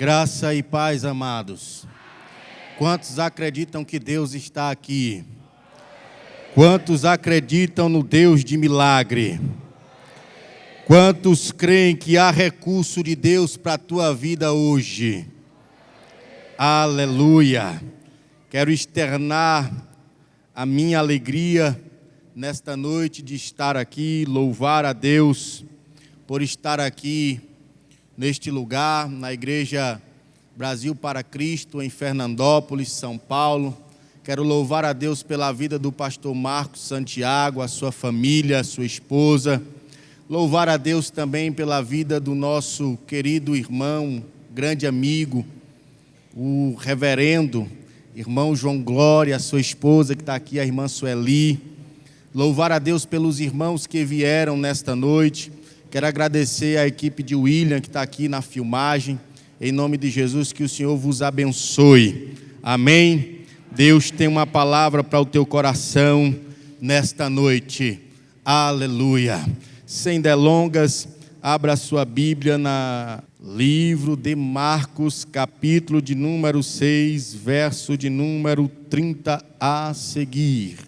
Graça e paz, amados. Quantos acreditam que Deus está aqui? Quantos acreditam no Deus de milagre? Quantos creem que há recurso de Deus para a tua vida hoje? Aleluia! Quero externar a minha alegria nesta noite de estar aqui, louvar a Deus por estar aqui neste lugar, na Igreja Brasil para Cristo, em Fernandópolis, São Paulo. Quero louvar a Deus pela vida do pastor Marcos Santiago, a sua família, a sua esposa. Louvar a Deus também pela vida do nosso querido irmão, grande amigo, o reverendo irmão João Glória, a sua esposa que está aqui, a irmã Sueli. Louvar a Deus pelos irmãos que vieram nesta noite. Quero agradecer à equipe de William que está aqui na filmagem. Em nome de Jesus, que o Senhor vos abençoe. Amém? Deus tem uma palavra para o teu coração nesta noite. Aleluia. Sem delongas, abra a sua Bíblia no livro de Marcos, capítulo de número 6, verso de número 30 a seguir.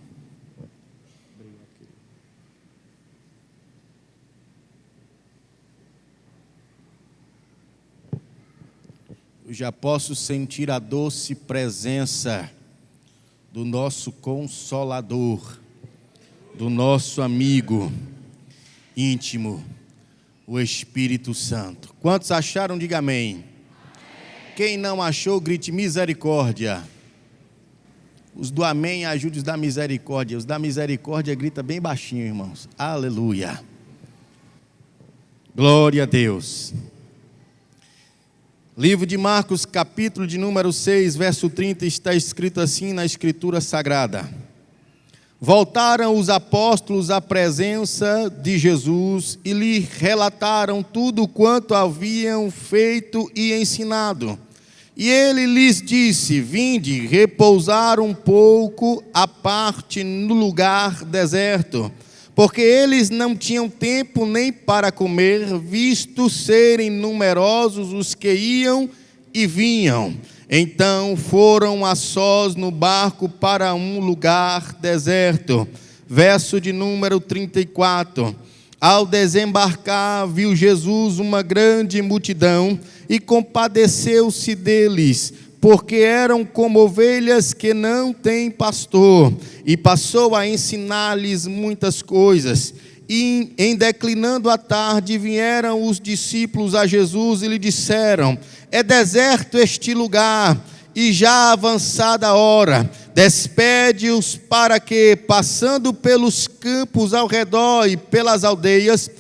Eu já posso sentir a doce presença do nosso Consolador, do nosso amigo íntimo, o Espírito Santo. Quantos acharam? Diga amém. Amém. Quem não achou, grite misericórdia. Os do amém, ajude os da misericórdia. Os da misericórdia grita bem baixinho, irmãos. Aleluia. Glória a Deus. Livro de Marcos, capítulo de número 6, verso 30, está escrito assim na Escritura Sagrada. Voltaram os apóstolos à presença de Jesus e lhe relataram tudo quanto haviam feito e ensinado. E ele lhes disse: vinde repousar um pouco à parte no lugar deserto, porque eles não tinham tempo nem para comer, visto serem numerosos os que iam e vinham. Então foram a sós no barco para um lugar deserto. Verso de número 34. Ao desembarcar, viu Jesus uma grande multidão e compadeceu-se deles, porque eram como ovelhas que não têm pastor, e passou a ensinar-lhes muitas coisas. E em declinando a tarde, vieram os discípulos a Jesus e lhe disseram: é deserto este lugar, e já avançada a hora, despede-os para que, passando pelos campos ao redor e pelas aldeias,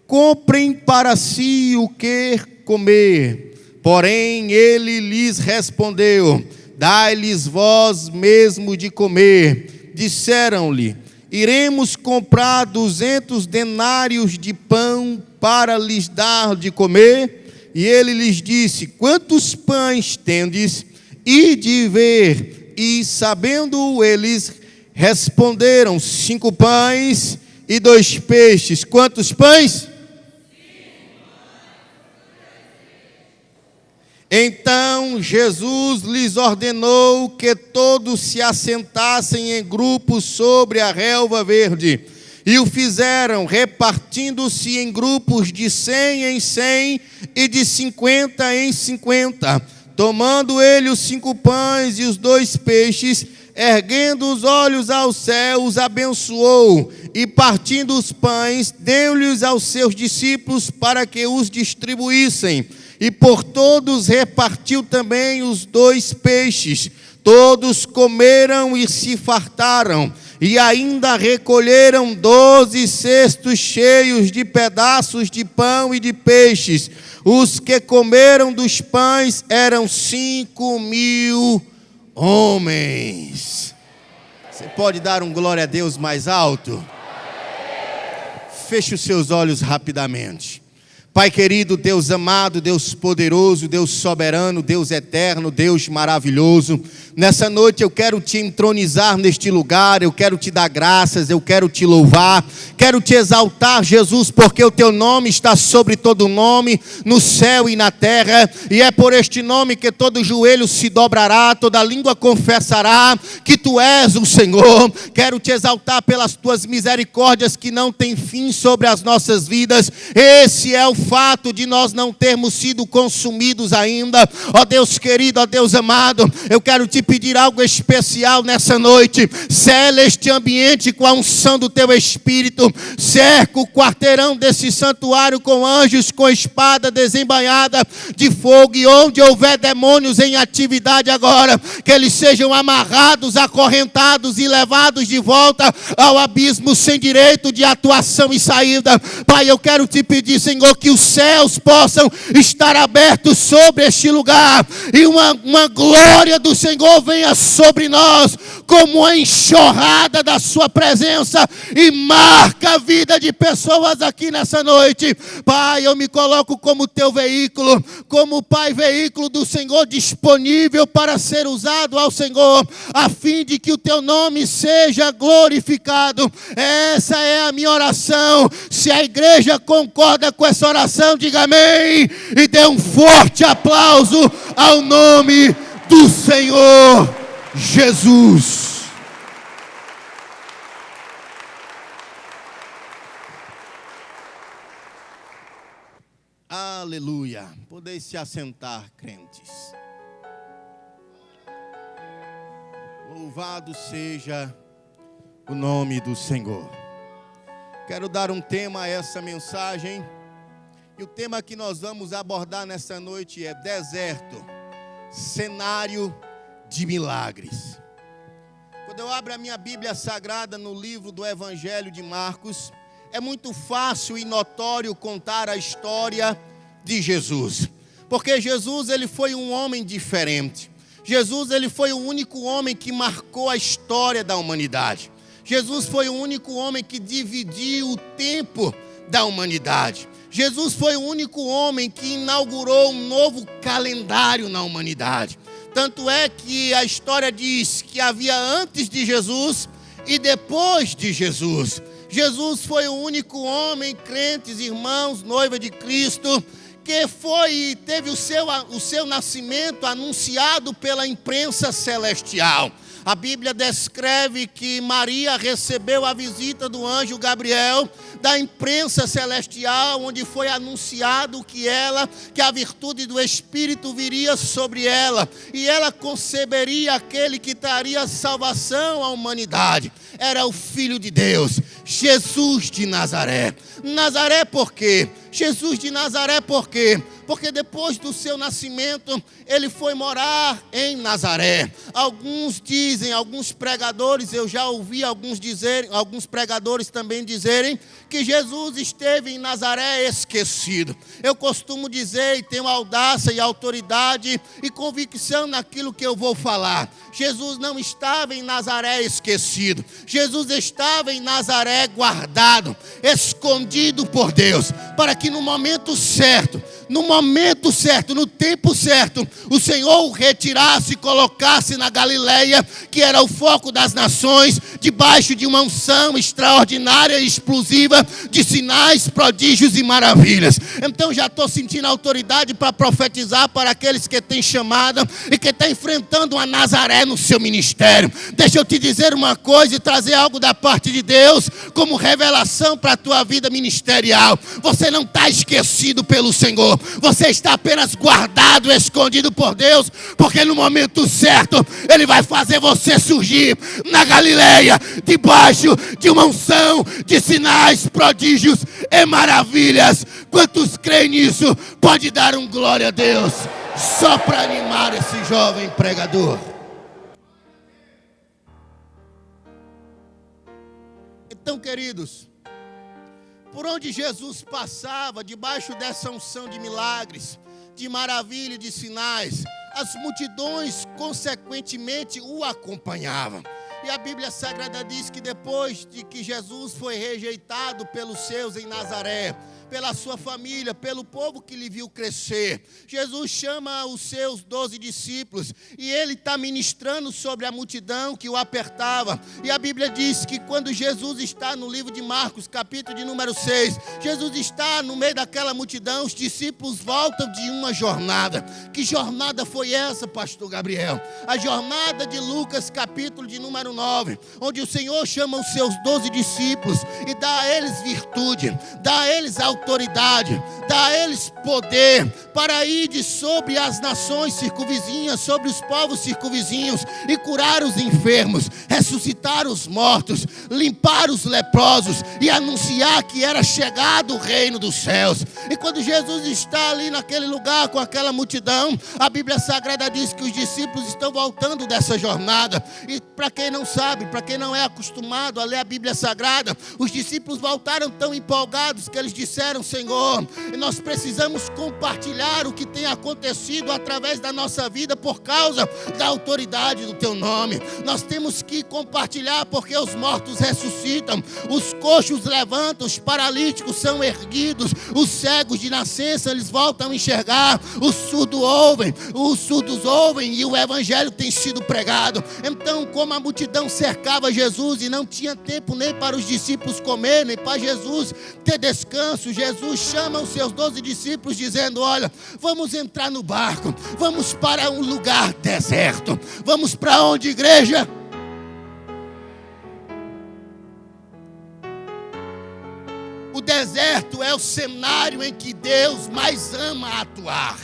comprem para si o que comer. Porém, ele lhes respondeu: dai-lhes vós mesmo de comer. Disseram-lhe: iremos comprar 200 denários de pão para lhes dar de comer. E ele lhes disse: quantos pães tendes? Ide ver. E sabendo eles, responderam: 5 pães e 2 peixes. Quantos pães? Então Jesus lhes ordenou que todos se assentassem em grupos sobre a relva verde. E o fizeram, repartindo-se em grupos de 100 em 100 e de 50 em 50. Tomando ele os 5 pães e os 2 peixes, erguendo os olhos aos céus, abençoou. E partindo os pães, deu-lhes aos seus discípulos para que os distribuíssem. E por todos repartiu também os 2 peixes. Todos comeram e se fartaram, e ainda recolheram 12 cestos cheios de pedaços de pão e de peixes. Os que comeram dos pães eram 5.000 homens. Você pode dar um glória a Deus mais alto? Feche os seus olhos rapidamente. Pai querido, Deus amado, Deus poderoso, Deus soberano, Deus eterno, Deus maravilhoso, Nessa noite eu quero te entronizar neste lugar, eu quero te dar graças, eu quero te louvar, quero te exaltar, Jesus, porque o teu nome está sobre todo nome, no céu e na terra, e é por este nome que todo joelho se dobrará, toda língua confessará que tu és o Senhor. Quero te exaltar pelas tuas misericórdias que não têm fim sobre as nossas vidas. Esse é o fato de nós não termos sido consumidos ainda. Ó Deus querido, ó Deus amado, eu quero te pedir algo especial nessa noite. Sela este ambiente com a unção do teu Espírito. Cerca o quarteirão desse santuário com anjos, com espada desembainhada de fogo. E onde houver demônios em atividade agora, que eles sejam amarrados, acorrentados e levados de volta ao abismo sem direito de atuação e saída. Pai, eu quero te pedir, Senhor, que os céus possam estar abertos sobre este lugar. E uma glória do Senhor venha sobre nós, como a enxurrada da sua presença, e marca a vida de pessoas aqui nessa noite. Pai, eu me coloco como teu veículo, como Pai, veículo do Senhor, disponível para ser usado ao Senhor, a fim de que o teu nome seja glorificado. Essa é a minha oração. Se a igreja concorda com essa oração, diga amém, e dê um forte aplauso ao nome do Senhor Jesus. Aleluia. Podeis se assentar, crentes. Louvado seja o nome do Senhor. Quero dar um tema a essa mensagem. E o tema que nós vamos abordar nessa noite é deserto, cenário de milagres. Quando eu abro a minha Bíblia Sagrada no livro do Evangelho de Marcos, é muito fácil e notório contar a história de Jesus. Porque Jesus, ele foi um homem diferente. Jesus, ele foi o único homem que marcou a história da humanidade. Jesus foi o único homem que dividiu o tempo da humanidade. Jesus foi o único homem que inaugurou um novo calendário na humanidade. Tanto é que a história diz que havia antes de Jesus e depois de Jesus. Jesus foi o único homem, crentes, irmãos, noiva de Cristo, que teve o seu nascimento anunciado pela imprensa celestial. A Bíblia descreve que Maria recebeu a visita do anjo Gabriel, da imprensa celestial, onde foi anunciado que a virtude do Espírito viria sobre ela, e ela conceberia aquele que traria salvação à humanidade. Era o Filho de Deus, Jesus de Nazaré. Nazaré por quê? Jesus de Nazaré por quê? Porque depois do seu nascimento, ele foi morar em Nazaré. Alguns dizem, alguns pregadores, eu já ouvi alguns pregadores também dizerem, que Jesus esteve em Nazaré esquecido. Eu costumo dizer, e tenho audácia e autoridade e convicção naquilo que eu vou falar. Jesus não estava em Nazaré esquecido. Jesus estava em Nazaré guardado, escondido por Deus, para que no momento certo, no tempo certo, o Senhor o retirasse e colocasse na Galileia, que era o foco das nações, debaixo de uma unção extraordinária e explosiva de sinais, prodígios e maravilhas. Então já estou sentindo autoridade para profetizar para aqueles que têm chamada e que estão enfrentando uma Nazaré no seu ministério. Deixa eu te dizer uma coisa e trazer algo da parte de Deus como revelação para a tua vida ministerial. Você não está esquecido pelo Senhor. Você está apenas guardado, escondido por Deus, porque no momento certo Ele vai fazer você surgir na Galileia, debaixo de uma unção de sinais, prodígios e maravilhas. Quantos creem nisso? Pode dar um glória a Deus, só para animar esse jovem pregador. Então, queridos, por onde Jesus passava, debaixo dessa unção de milagres, de maravilha e de sinais, as multidões consequentemente o acompanhavam. E a Bíblia Sagrada diz que depois de que Jesus foi rejeitado pelos seus em Nazaré, pela sua família, pelo povo que lhe viu crescer. Jesus chama os seus 12 discípulos e ele está ministrando sobre a multidão que o apertava. E a Bíblia diz que quando Jesus está no livro de Marcos, capítulo de número 6, Jesus está no meio daquela multidão, os discípulos voltam de uma jornada. Que jornada foi essa, pastor Gabriel? A jornada de Lucas, capítulo de número 9, onde o Senhor chama os seus 12 discípulos e dá a eles virtude, dá a eles autoridade, dá a eles poder para ir sobre as nações circunvizinhas, sobre os povos circunvizinhos e curar os enfermos, ressuscitar os mortos, limpar os leprosos e anunciar que era chegado o reino dos céus. E quando Jesus está ali naquele lugar com aquela multidão, a Bíblia Sagrada diz que os discípulos estão voltando dessa jornada. E para quem não sabe, para quem não é acostumado a ler a Bíblia Sagrada, os discípulos voltaram tão empolgados que eles disseram: Senhor, nós precisamos compartilhar o que tem acontecido através da nossa vida por causa da autoridade do teu nome. Nós temos que compartilhar porque os mortos ressuscitam, os coxos levantam, os paralíticos são erguidos, os cegos de nascença eles voltam a enxergar, os surdos ouvem e o evangelho tem sido pregado. Então, como a multidão cercava Jesus e não tinha tempo nem para os discípulos comer, nem para Jesus ter descanso, Jesus chama os seus 12 discípulos dizendo: olha, vamos entrar no barco, vamos para um lugar deserto. Vamos para onde, igreja? O deserto é o cenário em que Deus mais ama atuar.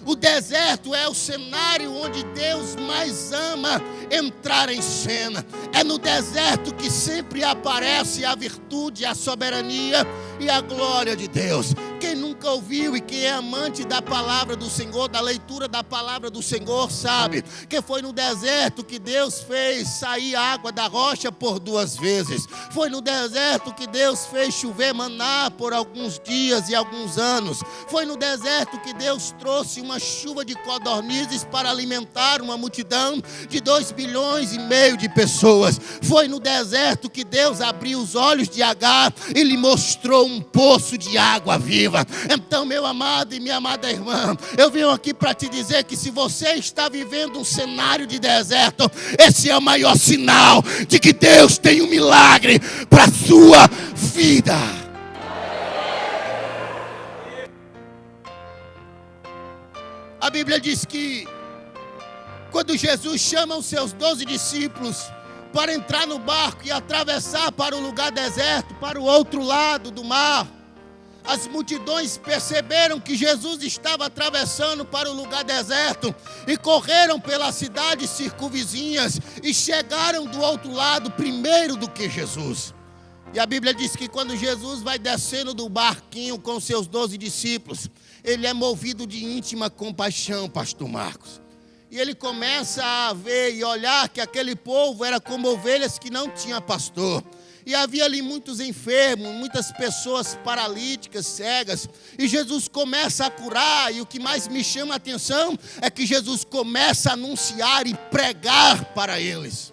O deserto é o cenário onde Deus mais ama entrar em cena. É no deserto que sempre aparece a virtude, a soberania e a glória de Deus. Quem nunca ouviu e quem é amante da palavra do Senhor, da leitura da palavra do Senhor, sabe que foi no deserto que Deus fez sair água da rocha por 2 vezes. Foi no deserto que Deus fez chover maná por alguns dias e alguns anos. Foi no deserto que Deus trouxe uma chuva de codornizes para alimentar uma multidão de 2,5 bilhões de pessoas. Foi no deserto que Deus abriu os olhos de Agar e lhe mostrou um poço de água viva. Então, meu amado e minha amada irmã, eu venho aqui para te dizer que se você está vivendo um cenário de deserto, esse é o maior sinal de que Deus tem um milagre para a sua vida. A Bíblia diz que quando Jesus chama os seus 12 discípulos para entrar no barco e atravessar para o lugar deserto, para o outro lado do mar, as multidões perceberam que Jesus estava atravessando para o lugar deserto e correram pelas cidades circunvizinhas e chegaram do outro lado primeiro do que Jesus. E a Bíblia diz que quando Jesus vai descendo do barquinho com seus 12 discípulos, ele é movido de íntima compaixão, pastor Marcos. E ele começa a ver e olhar que aquele povo era como ovelhas que não tinha pastor. E havia ali muitos enfermos, muitas pessoas paralíticas, cegas. E Jesus começa a curar. E o que mais me chama a atenção é que Jesus começa a anunciar e pregar para eles.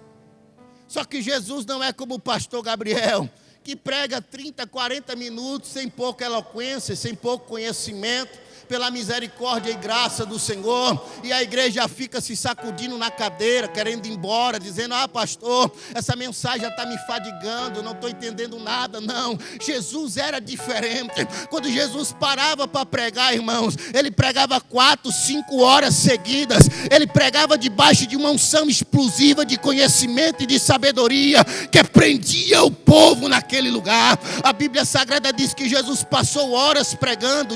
Só que Jesus não é como o pastor Gabriel, que prega 30, 40 minutos sem pouca eloquência, sem pouco conhecimento, pela misericórdia e graça do Senhor, e a igreja fica se sacudindo na cadeira, querendo ir embora, dizendo: ah, pastor, essa mensagem já está me fadigando, não estou entendendo nada. Não, Jesus era diferente. Quando Jesus parava para pregar, irmãos, ele pregava 4, 5 horas seguidas. Ele pregava debaixo de uma unção explosiva de conhecimento e de sabedoria, que prendia o povo naquele lugar. A Bíblia Sagrada diz que Jesus passou horas pregando,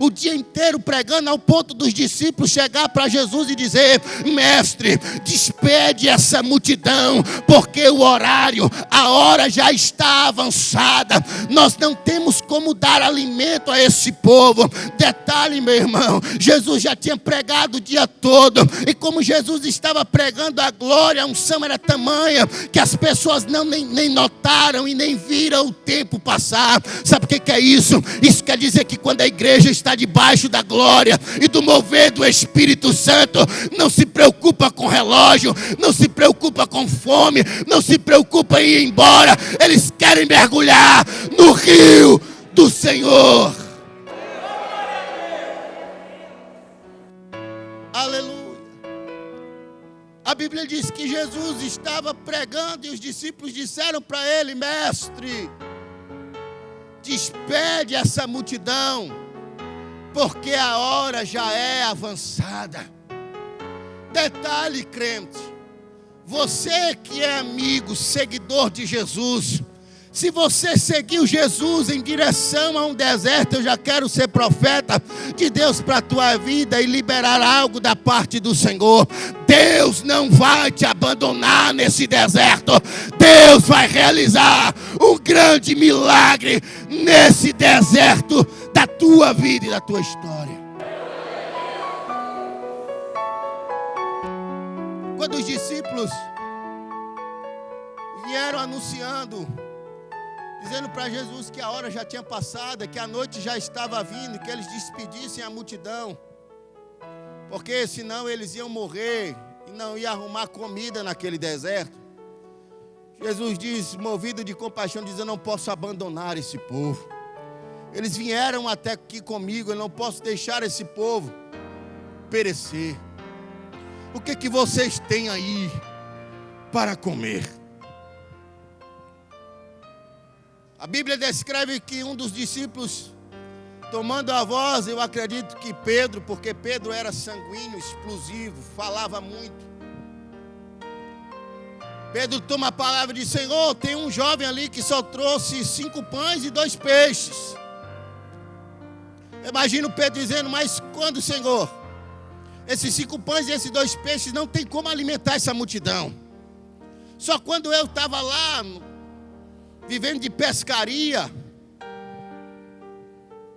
o dia inteiro pregando, ao ponto dos discípulos chegar para Jesus e dizer: mestre, despede essa multidão, porque o horário, a hora já está avançada, nós não temos como dar alimento a esse povo. Detalhe, meu irmão, Jesus já tinha pregado o dia todo, e como Jesus estava pregando a glória, a unção era tamanha que as pessoas nem notaram e nem viram o tempo passar. Sabe o que é isso? Isso quer dizer que quando a igreja está debaixo da glória e do mover do Espírito Santo, não se preocupa com relógio, não se preocupa com fome, não se preocupa em ir embora. Eles querem mergulhar no rio do Senhor. Aleluia. A Bíblia diz que Jesus estava pregando e os discípulos disseram para ele: mestre, despede essa multidão, porque a hora já é avançada. Detalhe, crente, você que é amigo, seguidor de Jesus, se você seguiu Jesus em direção a um deserto, eu já quero ser profeta de Deus para a tua vida e liberar algo da parte do Senhor. Deus não vai te abandonar nesse deserto. Deus vai realizar um grande milagre nesse deserto da tua vida e da tua história. Quando os discípulos vieram anunciando, dizendo para Jesus que a hora já tinha passado, que a noite já estava vindo, que eles despedissem a multidão, porque senão eles iam morrer e não iam arrumar comida naquele deserto. Jesus diz, movido de compaixão, diz: eu não posso abandonar esse povo. Eles vieram até aqui comigo, eu não posso deixar esse povo perecer. O que vocês têm aí para comer? A Bíblia descreve que um dos discípulos, tomando a voz, eu acredito que Pedro, porque Pedro era sanguíneo, explosivo, falava muito. Pedro toma a palavra e diz: Senhor, tem um jovem ali que só trouxe 5 pães e 2 peixes. Eu imagino Pedro dizendo: mas quando, Senhor? Esses 5 pães e esses 2 peixes não tem como alimentar essa multidão. Só quando eu estava lá, vivendo de pescaria,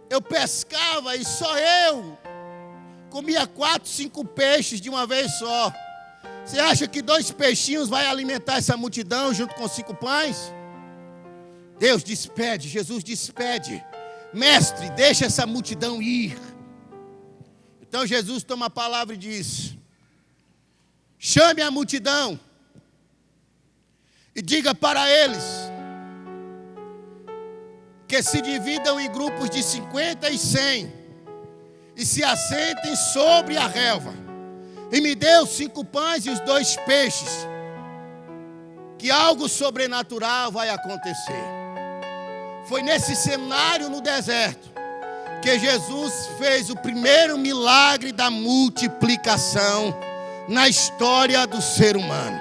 eu pescava e só eu comia 4, 5 peixes de uma vez só. Você acha que 2 peixinhos vai alimentar essa multidão junto com 5 pães? Deus despede, Jesus despede. Mestre, deixa essa multidão ir. Então Jesus toma a palavra e diz: chame a multidão e diga para eles que se dividam em grupos de 50 e 100 e se assentem sobre a relva. E me dê os 5 pães e os 2 peixes, que algo sobrenatural vai acontecer. Foi nesse cenário no deserto que Jesus fez o primeiro milagre da multiplicação na história do ser humano.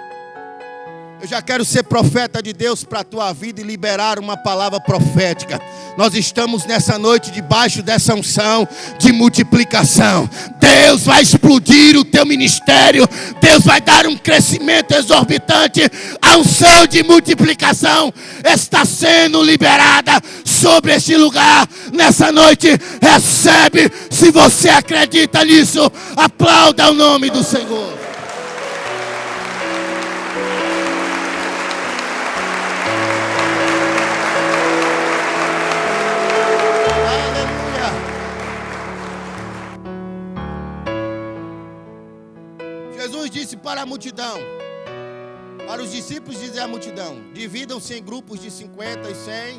Eu já quero ser profeta de Deus para a tua vida e liberar uma palavra profética. Nós estamos nessa noite debaixo dessa unção de multiplicação. Deus vai explodir o teu ministério. Deus vai dar um crescimento exorbitante. A unção de multiplicação está sendo liberada sobre este lugar. Nessa noite, recebe. Se você acredita nisso, aplauda o nome do Senhor. Jesus disse para a multidão, para os discípulos dizer à multidão: dividam-se em grupos de 50 e 100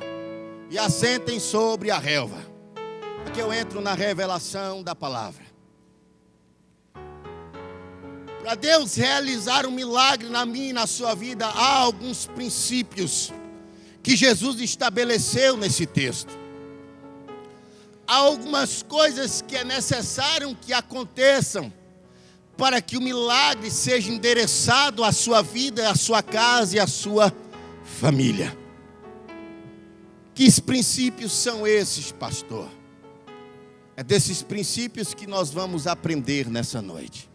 e assentem sobre a relva. Aqui eu entro na revelação da palavra. Para Deus realizar um milagre na minha e na sua vida, há alguns princípios que Jesus estabeleceu nesse texto. Há algumas coisas que é necessário que aconteçam para que o milagre seja endereçado à sua vida, à sua casa e à sua família. Que princípios são esses, pastor? É desses princípios que nós vamos aprender nessa noite.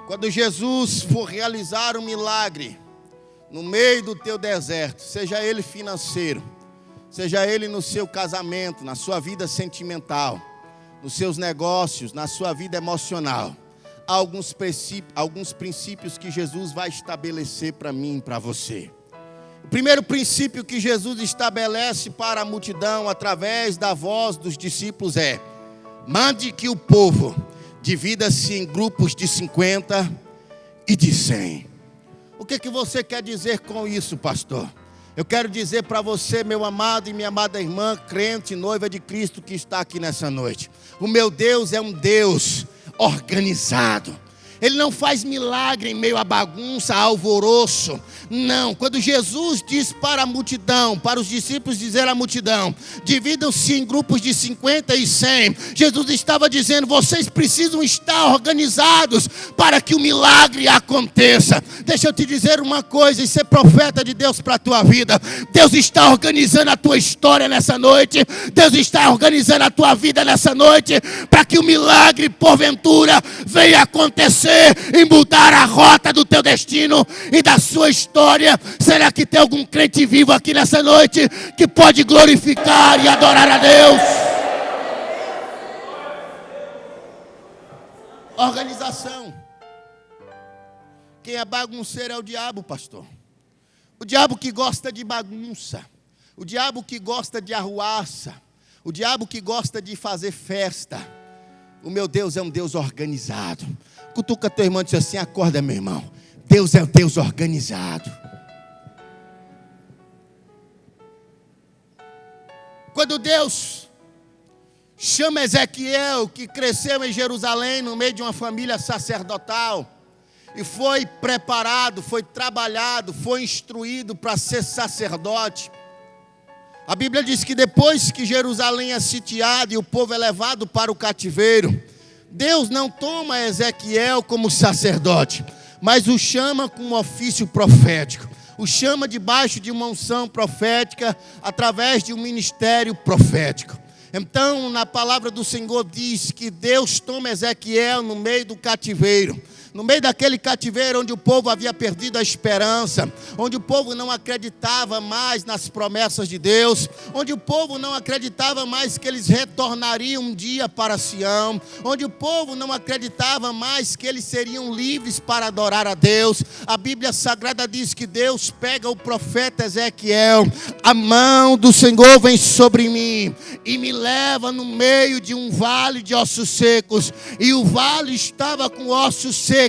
Quando Jesus for realizar um milagre no meio do teu deserto, seja ele financeiro, seja ele no seu casamento, na sua vida sentimental, nos seus negócios, na sua vida emocional, há alguns princípios que Jesus vai estabelecer para mim e para você. O primeiro princípio que Jesus estabelece para a multidão através da voz dos discípulos é: mande que o povo divida-se em grupos de 50 e de 100. O que você quer dizer com isso, pastor? Eu quero dizer para você, meu amado e minha amada irmã, crente, noiva de Cristo que está aqui nessa noite. O meu Deus é um Deus organizado. Ele não faz milagre em meio à bagunça, a alvoroço. Não, quando Jesus diz para a multidão, para os discípulos dizer à multidão, dividam-se em grupos de 50 e 100. Jesus estava dizendo, vocês precisam estar organizados para que o milagre aconteça. Deixa eu te dizer uma coisa e ser profeta de Deus para a tua vida. Deus está organizando a tua história nessa noite. Deus está organizando a tua vida nessa noite para que o milagre, porventura, venha acontecer e mudar a rota do teu destino e da sua história. Será que tem algum crente vivo aqui nessa noite que pode glorificar e adorar a Deus? Organização. Quem é bagunceiro é o diabo, pastor. O diabo que gosta de bagunça. O diabo que gosta de arruaça. O diabo que gosta de fazer festa. O meu Deus é um Deus organizado. Cutuca teu irmão e diz assim, acorda meu irmão. Deus é um Deus organizado. Quando Deus chama Ezequiel, que cresceu em Jerusalém, no meio de uma família sacerdotal, e foi preparado, foi trabalhado, foi instruído para ser sacerdote. A Bíblia diz que depois que Jerusalém é sitiada e o povo é levado para o cativeiro, Deus não toma Ezequiel como sacerdote, mas o chama com um ofício profético. O chama debaixo de uma unção profética, através de um ministério profético. Então, na palavra do Senhor diz que Deus toma Ezequiel no meio do cativeiro. No meio daquele cativeiro onde o povo havia perdido a esperança, onde o povo não acreditava mais nas promessas de Deus, onde o povo não acreditava mais que eles retornariam um dia para Sião, onde o povo não acreditava mais que eles seriam livres para adorar a Deus. A Bíblia Sagrada diz que Deus pega o profeta Ezequiel, a mão do Senhor vem sobre mim e me leva no meio de um vale de ossos secos, e o vale estava com ossos secos,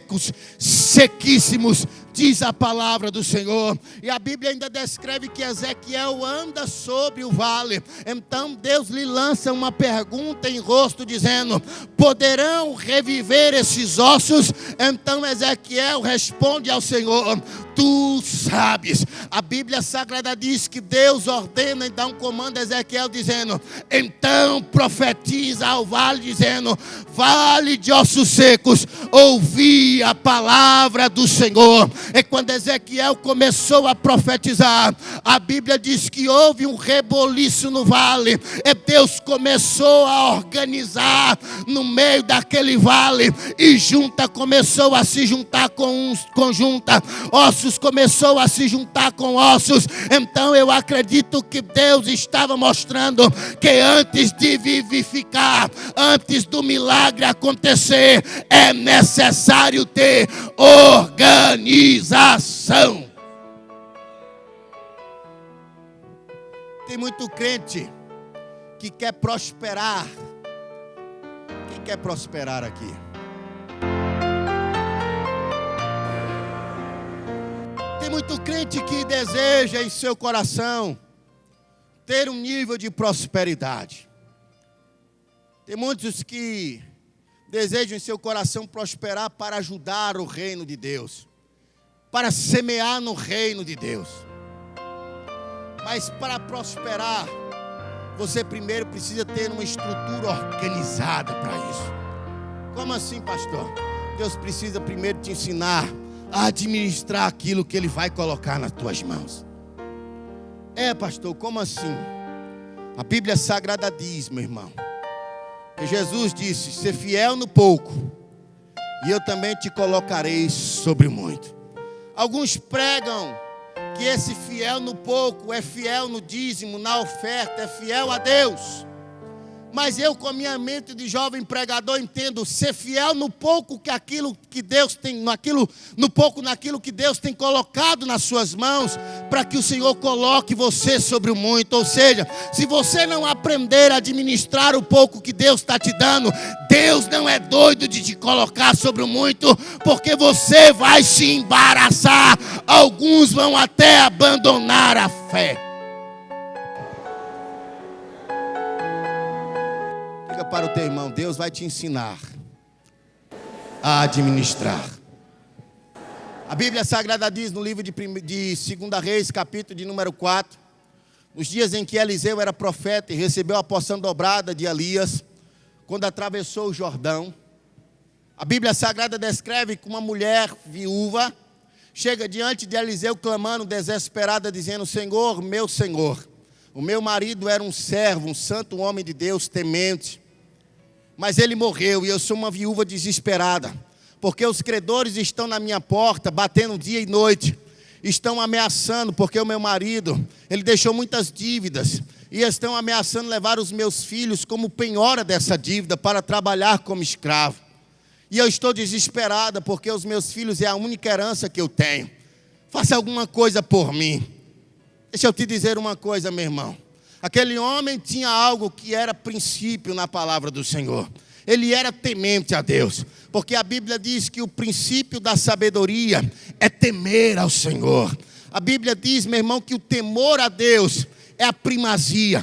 sequíssimos, diz a palavra do Senhor. E a Bíblia ainda descreve que Ezequiel anda sobre o vale. Então Deus lhe lança uma pergunta em rosto, dizendo, poderão reviver esses ossos? Então Ezequiel responde ao Senhor, tu sabes. A Bíblia Sagrada diz que Deus ordena e dá um comando a Ezequiel, dizendo, então profetiza ao vale, dizendo, vale de ossos secos, ouvi a palavra do Senhor. E quando Ezequiel começou a profetizar, a Bíblia diz que houve um reboliço no vale, e Deus começou a organizar no meio daquele vale, e junta começou a se juntar com junta, ossos começou a se juntar com ossos. Então eu acredito que Deus estava mostrando que antes de vivificar, antes do milagre acontecer, é necessário ter organização. Tem muito crente que quer prosperar. Quem quer prosperar aqui? Tem muito crente que deseja em seu coração ter um nível de prosperidade. Tem muitos que desejam em seu coração prosperar para ajudar o reino de Deus, para semear no reino de Deus. Mas para prosperar, você primeiro precisa ter uma estrutura organizada para isso. Como assim, pastor? Deus precisa primeiro te ensinar a administrar aquilo que Ele vai colocar nas tuas mãos. Pastor, como assim? A Bíblia Sagrada diz, meu irmão, que Jesus disse, ser fiel no pouco, e eu também te colocarei sobre muito. Alguns pregam que esse fiel no pouco é fiel no dízimo, na oferta, é fiel a Deus. Mas eu, com a minha mente de jovem pregador, entendo ser fiel no pouco que aquilo que Deus tem, naquilo que Deus tem colocado nas suas mãos, para que o Senhor coloque você sobre o muito. Ou seja, se você não aprender a administrar o pouco que Deus está te dando, Deus não é doido de te colocar sobre o muito, porque você vai se embaraçar. Alguns vão até abandonar a fé. Para o teu irmão, Deus vai te ensinar a administrar. A Bíblia Sagrada diz no livro de 2 Reis, capítulo de número 4, nos dias em que Eliseu era profeta e recebeu a porção dobrada de Elias, quando atravessou o Jordão, a Bíblia Sagrada descreve que uma mulher viúva chega diante de Eliseu clamando desesperada, dizendo: Senhor, o meu marido era um servo, um santo homem de Deus, temente, mas ele morreu e eu sou uma viúva desesperada, porque os credores estão na minha porta, batendo dia e noite, estão ameaçando, porque o meu marido, ele deixou muitas dívidas, e estão ameaçando levar os meus filhos como penhora dessa dívida, para trabalhar como escravo, e eu estou desesperada, porque os meus filhos é a única herança que eu tenho, faça alguma coisa por mim. Deixa eu te dizer uma coisa, meu irmão. Aquele homem tinha algo que era princípio na palavra do Senhor. Ele era temente a Deus, porque a Bíblia diz que o princípio da sabedoria é temer ao Senhor. A Bíblia diz, meu irmão, que o temor a Deus é a primazia.